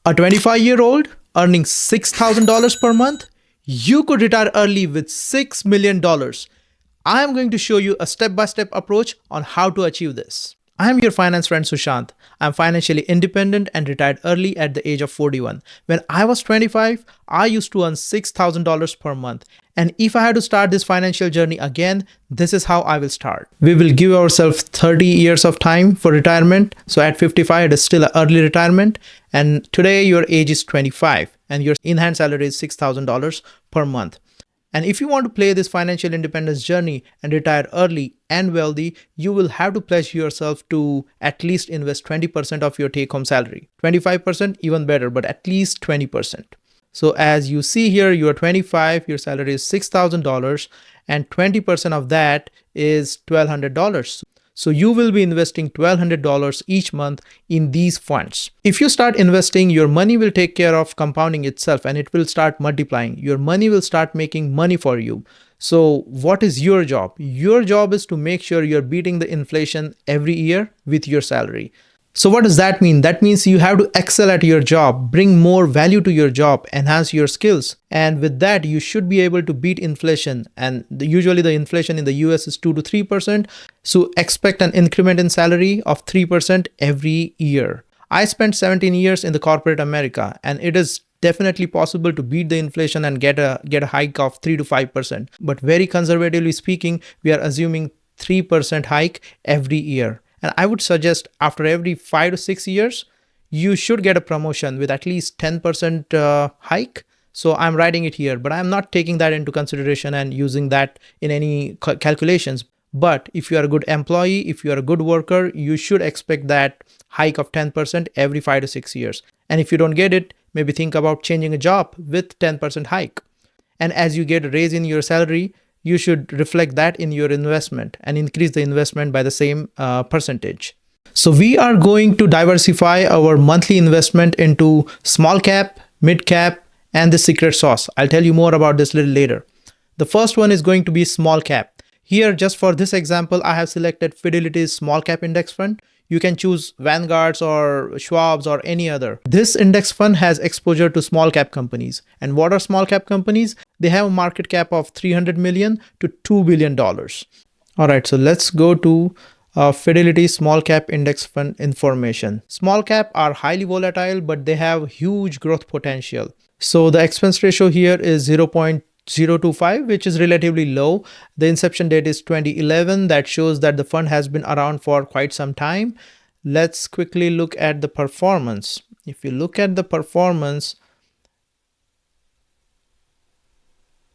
A 25-year-old earning $6,000 per month, you could retire early with $6 million. I am going to show you a step-by-step approach on how to achieve this. I am your finance friend Sushant. I am financially independent and retired early at the age of 41. When I was 25, I used to earn $6,000 per month. And if I had to start this financial journey again, this is how I will start. We will give ourselves 30 years of time for retirement. So at 55, it is still an early retirement. And today your age is 25 and your in-hand salary is $6,000 per month. And if you want to play this financial independence journey and retire early and wealthy, you will have to pledge yourself to at least invest 20% of your take-home salary. 25% even better, but at least 20%. So as you see here, you are 25, your salary is $6,000 and 20% of that is $1,200. So you will be investing $1,200 each month in these funds. If you start investing, your money will take care of compounding itself and it will start multiplying. Your money will start making money for you. So what is your job? Your job is to make sure you're beating the inflation every year with your salary. So what does that mean? That means you have to excel at your job, bring more value to your job, enhance your skills. And with that, you should be able to beat inflation. And usually the inflation in the US is 2 to 3%. So expect an increment in salary of 3% every year. I spent 17 years in the corporate America, and it is definitely possible to beat the inflation and get a hike of 3 to 5%. But very conservatively speaking, we are assuming 3% hike every year. And I would suggest after every 5 to 6 years, you should get a promotion with at least 10% hike. So I'm writing it here, but I'm not taking that into consideration and using that in any calculations. But if you are a good employee, if you are a good worker, you should expect that hike of 10% every 5 to 6 years. And if you don't get it, maybe think about changing a job with 10% hike. And as you get a raise in your salary, you should reflect that in your investment and increase the investment by the same percentage. So we are going to diversify our monthly investment into small cap, mid cap, and the secret sauce. I'll tell you more about this a little later. The first one is going to be small cap. Here, just for this example, I have selected Fidelity's small cap index fund. You can choose Vanguard's or Schwab's or any other. This index fund has exposure to small cap companies. And what are small cap companies? They have a market cap of $300 million to $2 billion. All right, so let's go to Fidelity small cap index fund information. Small cap are highly volatile, but they have huge growth potential. So the expense ratio here is 0.025, which is relatively low. The inception date is 2011. That shows that the fund has been around for quite some time. Let's quickly look at the performance. If you look at the performance,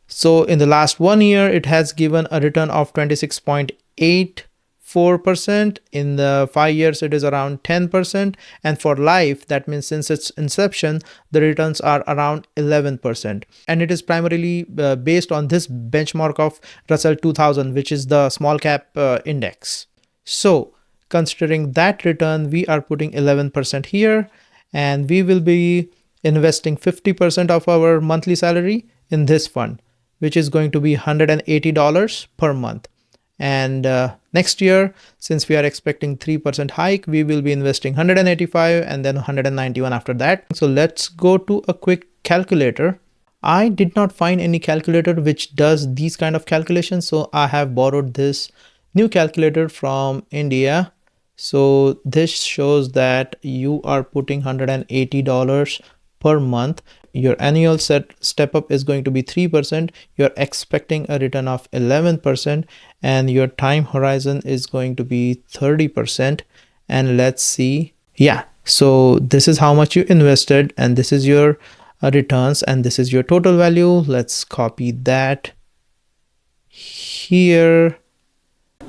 so in the last 1 year, it has given a return of 26.84%. In the 5 years, it is around 10%. And for life, that means since its inception, the returns are around 11%. And it is primarily based on this benchmark of Russell 2000, which is the small cap index. So considering that return, we are putting 11% here, and we will be investing 50% of our monthly salary in this fund, which is going to be $180 per month. And next year, since we are expecting 3% hike, we will be investing 185 and then 191 after that. So let's go to a quick calculator. I did not find any calculator which does these kind of calculations. So I have borrowed this new calculator from India. So this shows that you are putting $180 per month. Your annual step up is going to be 3%. You're expecting a return of 11%, and your time horizon is going to be 30%. And let's see. Yeah. So this is how much you invested, and this is your returns, and this is your total value. Let's copy that here.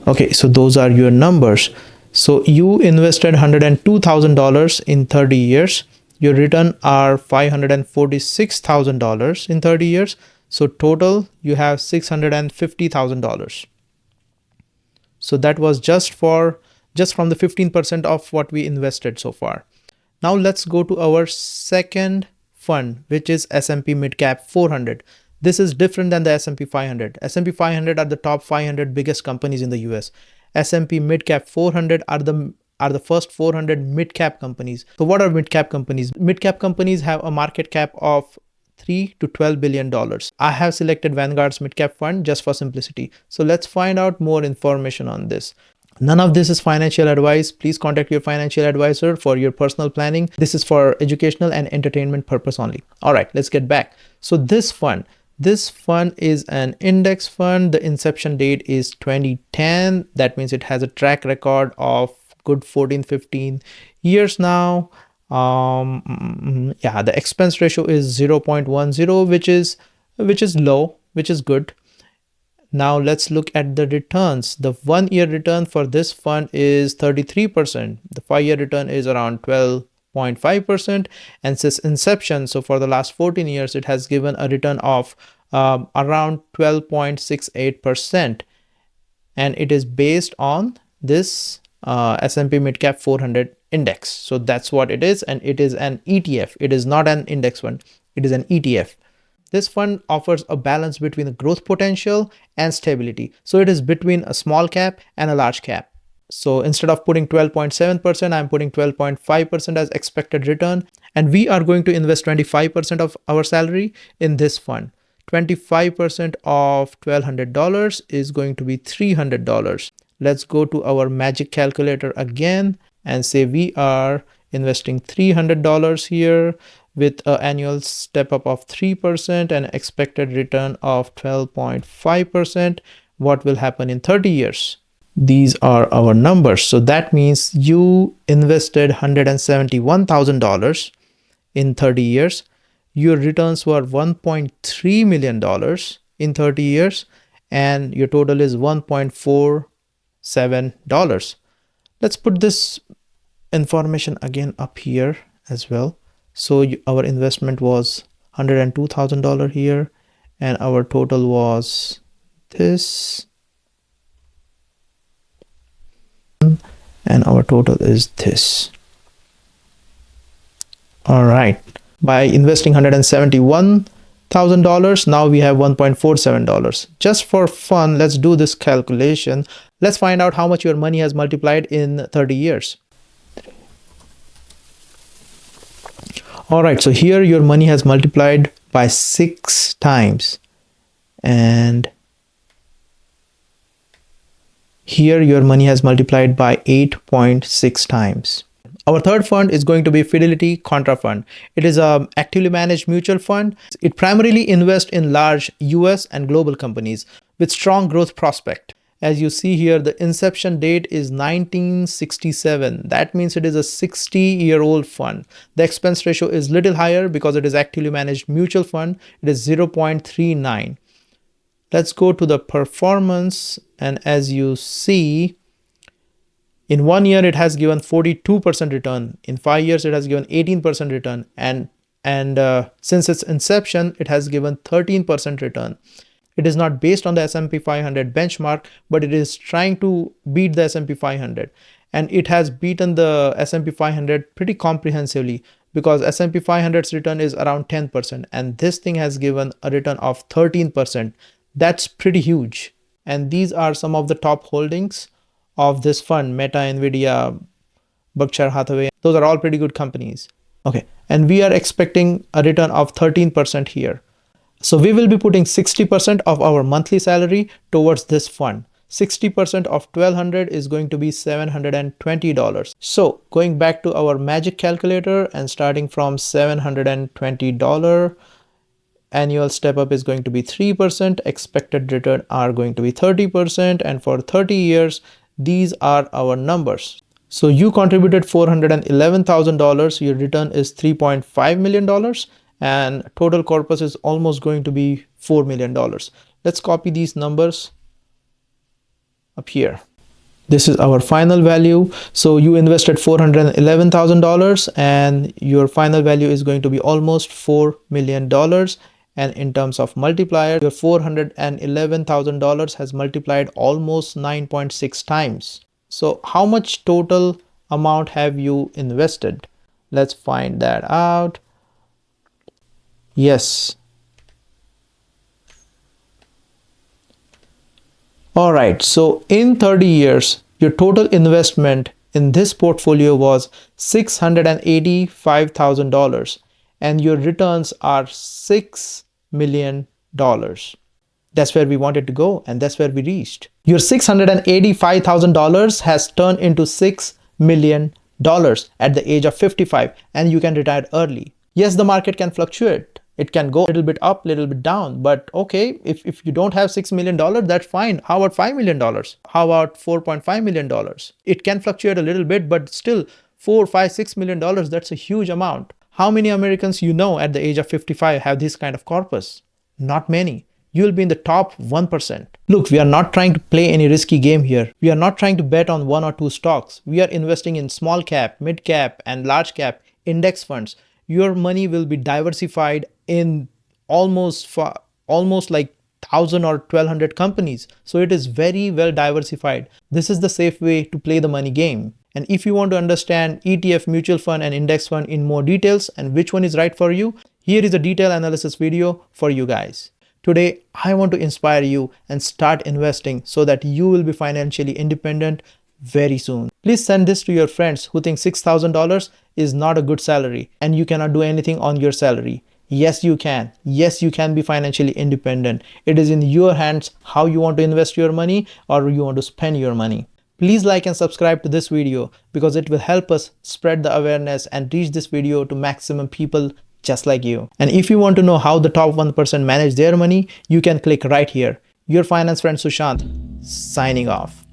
Okay. So those are your numbers. So you invested $102,000 in 30 years. Your return are $546,000 in 30 years. So total, you have $650,000. So that was just from the 15% of what we invested so far. Now let's go to our second fund, which is S&P Midcap 400. This is different than the S&P 500. S&P 500 are the top 500 biggest companies in the US. S&P Midcap 400 are the are the first 400 mid-cap companies. So what are mid-cap companies? Mid-cap companies have a market cap of $3 to $12 billion. I have selected Vanguard's mid-cap fund just for simplicity. So let's find out more information on this. None of this is financial advice. Please contact your financial advisor for your personal planning. This is for educational and entertainment purpose only. All right, let's get back. So this fund is an index fund. The inception date is 2010. That means it has a track record of good 14-15 years now. Yeah, the expense ratio is 0.10, which is low, which is good. Now let's look at the returns. The 1 year return for this fund is 33%. The 5 year return is around 12.5%. And since inception, so for the last 14 years, it has given a return of around 12.68%. And it is based on this S&P Midcap 400 index. So that's what it is. And it is an ETF. It is not an index fund. It is an ETF. This fund offers a balance between the growth potential and stability. So it is between a small cap and a large cap. So instead of putting 12.7%, I'm putting 12.5% as expected return. And we are going to invest 25% of our salary in this fund. 25% of $1,200 is going to be $300. Let's go to our magic calculator again and say we are investing $300 here with an annual step up of 3% and expected return of 12.5%. What will happen in 30 years? These are our numbers. So that means you invested $171,000 in 30 years. Your returns were $1.3 million in 30 years, and your total is $1.47. Let's put this information again up here as well. So our investment was $102,000 here, and our total was this, and our total is this. All right. By investing $171,000, now we have $1.47. Just for fun, let's do this calculation. Let's find out how much your money has multiplied in 30 years. All right, so here your money has multiplied by 6 times, and here your money has multiplied by 8.6 times. Our third fund is going to be Fidelity Contra Fund. It is an actively managed mutual fund. It primarily invests in large US and global companies with strong growth prospect. As you see here, the inception date is 1967. That means it is a 60-year-old fund. The expense ratio is little higher because it is actively managed mutual fund. It is 0.39. Let's go to the performance, and as you see, in 1 year it has given 42% return. In 5 years it has given 18% return, and since its inception it has given 13% return. It is not based on the S&P 500 benchmark, but it is trying to beat the S&P 500. And it has beaten the S&P 500 pretty comprehensively because S&P 500's return is around 10%. And this thing has given a return of 13%. That's pretty huge. And these are some of the top holdings of this fund: Meta, Nvidia, Berkshire Hathaway. Those are all pretty good companies. Okay, and we are expecting a return of 13% here. So we will be putting 60% of our monthly salary towards this fund. 60% of $1,200 is going to be $720. So going back to our magic calculator and starting from $720, annual step up is going to be 3%. Expected return are going to be 30%. And for 30 years, these are our numbers. So you contributed $411,000. Your return is $3.5 million. And total corpus is almost going to be $4 million. Let's copy these numbers up here. This is our final value. So you invested $411,000 and your final value is going to be almost $4 million. And in terms of multiplier, your $411,000 has multiplied almost 9.6 times. So how much total amount have you invested? Let's find that out. Yes. All right. So in 30 years, your total investment in this portfolio was $685,000 and your returns are $6 million. That's where we wanted to go and that's where we reached. Your $685,000 has turned into $6 million at the age of 55 and you can retire early. Yes, the market can fluctuate. It can go a little bit up, a little bit down, but okay, if you don't have $6 million, that's fine. How about $5 million? How about $4.5 million? It can fluctuate a little bit, but still $4, $5, $6 million, that's a huge amount. How many Americans you know at the age of 55 have this kind of corpus? Not many. You'll be in the top 1%. Look, we are not trying to play any risky game here. We are not trying to bet on one or two stocks. We are investing in small cap, mid cap, and large cap index funds. Your money will be diversified in almost like 1,000 or 1,200 companies. So it is very well diversified. This is the safe way to play the money game. And if you want to understand ETF, mutual fund, and index fund in more details and which one is right for you, here is a detailed analysis video for you guys. Today, I want to inspire you and start investing so that you will be financially independent very soon. Please send this to your friends who think $6,000 is not a good salary and you cannot do anything on your salary. Yes, you can. Yes, you can be financially independent. It is in your hands how you want to invest your money or you want to spend your money. Please like and subscribe to this video because it will help us spread the awareness and reach this video to maximum people just like you. And if you want to know how the top 1% manage their money, you can click right here. Your finance friend Sushant, signing off.